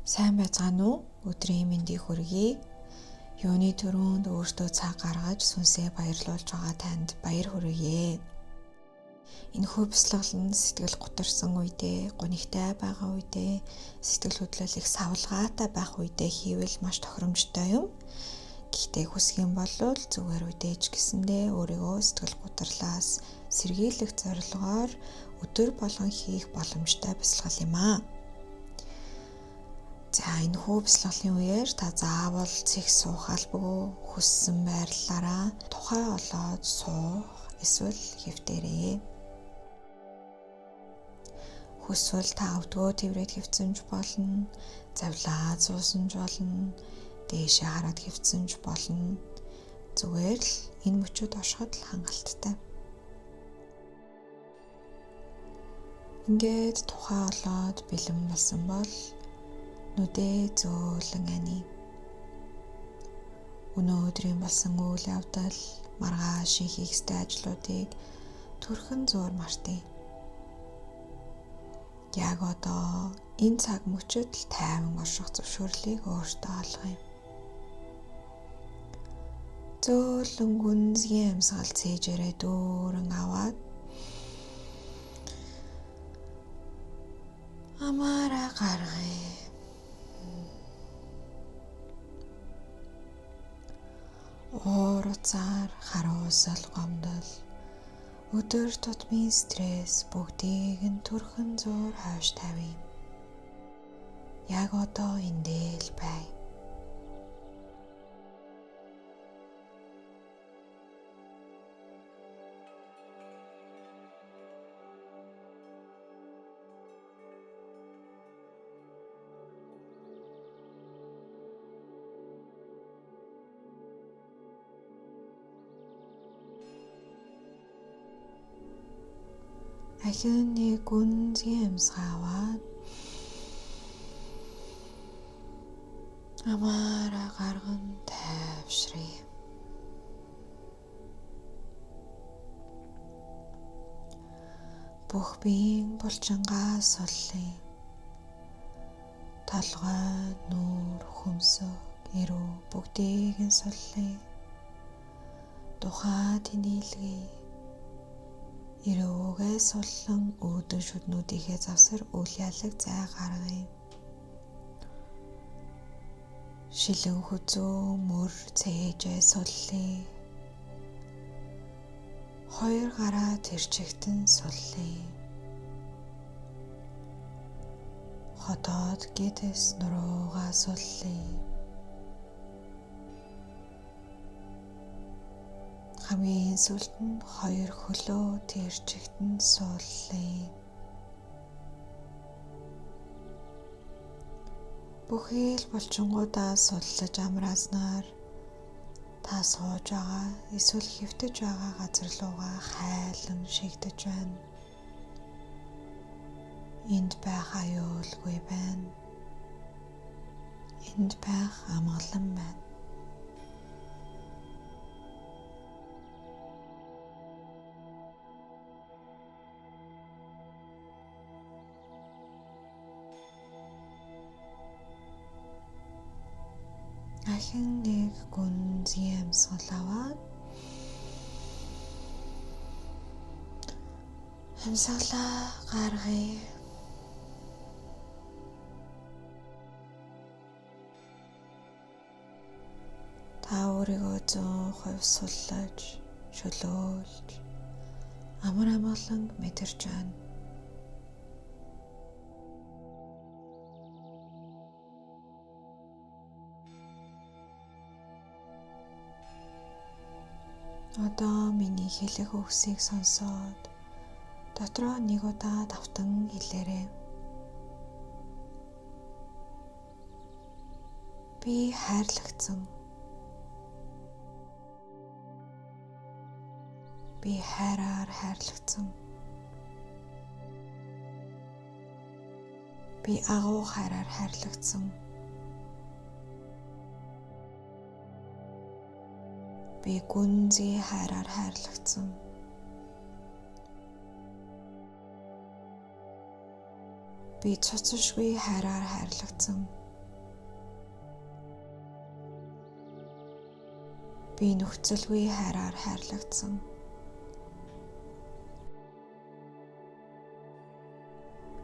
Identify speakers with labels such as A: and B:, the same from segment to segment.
A: Сайн байцгаана уу? Өдрийн мэндийг хүргэе. Юуны төрөнд өөртөө цаг гаргаж сүнсээ баярлуулж байгаа танд баяр хүргэе. Энэхүү бяцлал нь сэтгэл готарсан үедээ, гонигтай байгаа үедээ, сэтгэл хөдлөл их савлгаатай байх үедээ хийвэл маш тохиромжтой юм. Гэхдээ хүсэх юм бол зүгээр үедээ ч гэсэндээ өөрийгөө сэтгэл готарлаас сэргийлэх зорилгоор өдөр болгон хийх боломжтой бяцлал юм аа. За энэхүү бяцлаглалын үеэр та заавал цэг суух албагүй, хүссэн байрлалаараа тухай олоод суух эсвэл хэвтээрээ. Хүсвэл та өвдгөө тэврээд хэвцэнж болно, завлаад суусанж болно, дээшээ хараад хэвцэнж болно. Зүгээр л энэ мөчөд оршиход л хангалттай. Ингээд тухай олоод бэлэн болсон бол нүдээ зөөлөн ани. Өнөөдрийн болсон үйл явдал, маргааш хийх ёстой ажлуудыг түрхэн зуур мартъя. Яг одоо энэ цаг мөчөд л тайван орших зөвшөөрлийг өөртөө олгоё. Зөөлөн гүнзгий амьсгал цээжээрээ дүүрэн аваад амаараа гаргая. Уур уцаар харуулсал гомдол, өдөр тутмын стресс бүгдийг нь түрхэн зуур хойш тавья. Яг одоо эндээ л бай. Ахин нэг гүнзгий амьсгаа аваад амаараа гарган тайвшрая. Бүх биеийн булчингаа суллая. Толгой, нүүр, хөмсөг, эрүү бүгдийг нь суллая. Тухай тэнэлгэе. Эрүүгээ суллан өөдөн шүднүүдийнхээ завсар үл ялаг зай гаргая. Шилэн хүзүү мөр цээжээ суллая. Хоёр гараа тэрчигтэн суллая. Хотоод гэдэс нуруугаа суллая. Хамгийн сүүлд нь хоёр хөлөө тэрчигтэн сууллая. Бүхий л булчингуудаа суллаж амрааснаар та сууж байгаа эсвэл хэвтэж байгаа газар руугаа хайлан шигдэж байна. Энд байх аюулгүй байна. Энд байх амгалан байна. Ахин нэг гүнзгий амьсгал аваад амьсгалаа гаргая. Та өөрийгөө 100% суллаж, шөлөөлж, амар амгалан мэдэрч байна. Одоо миний хэлэх үгсийг сонсоод дотроо нэг удаа давтан хэлээрэй. Би хайрлагдсан. Би хайраар хайрлагдсан. Би агуу хайраар хайрлагдсан. Би гүнзгий хайраар хайрлагдсан. Би цуцшгүй хайраар хайрлагдсан. Би нөхцөлгүй хайраар хайрлагдсан.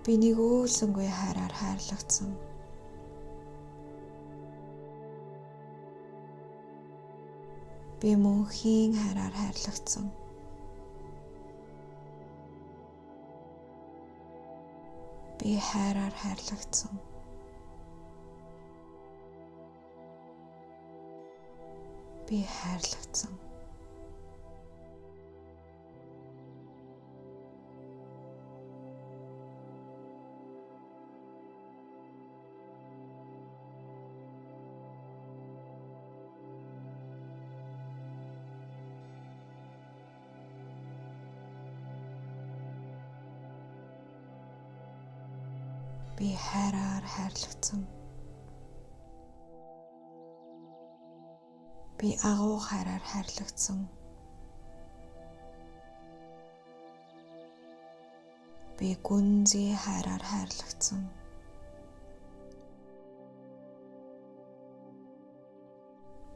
A: Би нэгүүлсэнгүй хайраар хайрлагдсан. Би мөнхийн хайраар хайрлагдсан. Би хайраар хайрлагдсан. Би хайрлагдсан. Би хайраар хайрлагдсан. Би агуу хайраар хайрлагдсан. Би гүнзгий хайраар хайрлагдсан.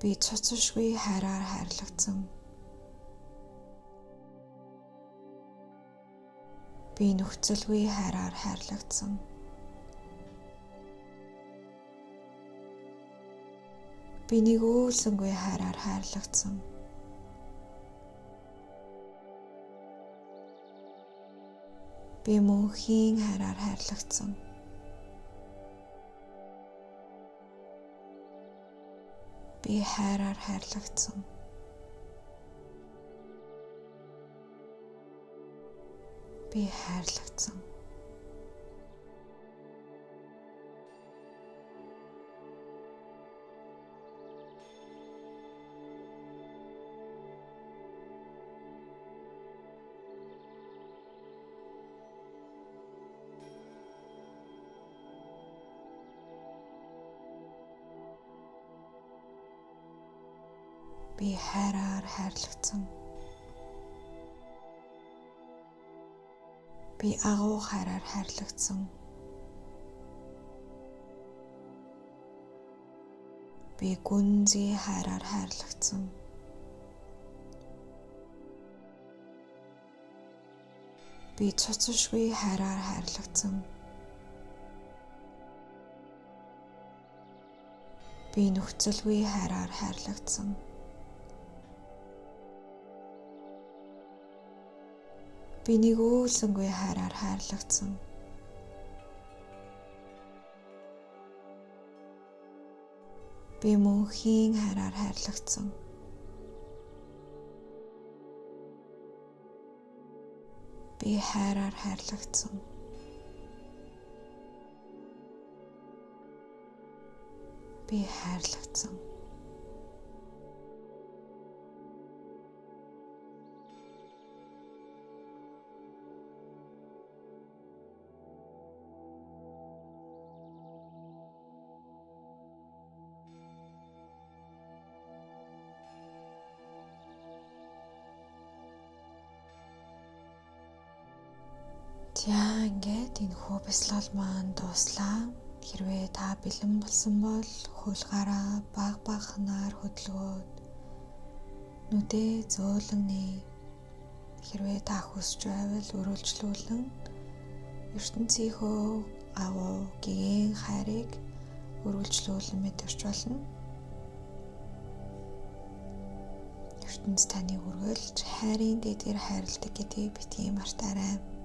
A: Би цоцошгүй хайраар хайрлагдсан. Би нөхцөлгүй хайраар хайрлагдсан. Би нэгүүлсэнгүй хайраар хайрлагдсан. Би мөнхийн хайраар хайрлагдсан. Би хайраар хайрлагдсан. Би хайрлагдсан. Би хайраар хайрлагдсан. Би агуу хайраар хайрлагдсан. Би гүнзгий хайраар хайрлагдсан. Би цоцошгүй хайраар хайрлагдсан. Би нөхцөлгүй хайраар хайрлагдсан. Би нэгүүлсэнгүй хайраар хайрлагдсан. Би мөнхийн хайраар хайрлагдсан. Би хайраар хайрлагдсан. Би хайрлагдсан. За ингээд энэ хөө бясалгал маань дуслаа. Хэрвээ та бэлэн болсон бол хөлгаараа баг багнаар хөдөлгөөд нүдээ зөөлөн нээ. Хэрвээ та хүсч байвал үргэлжлүүлэн ертөнцийнхөө агуу гэгээн хайрыг үргэлжлүүлэн мэдэрч болно. ертөнц таныг үргэлж хайрын дэдгэр хайрладаг гэдгийг битгий мартаарай.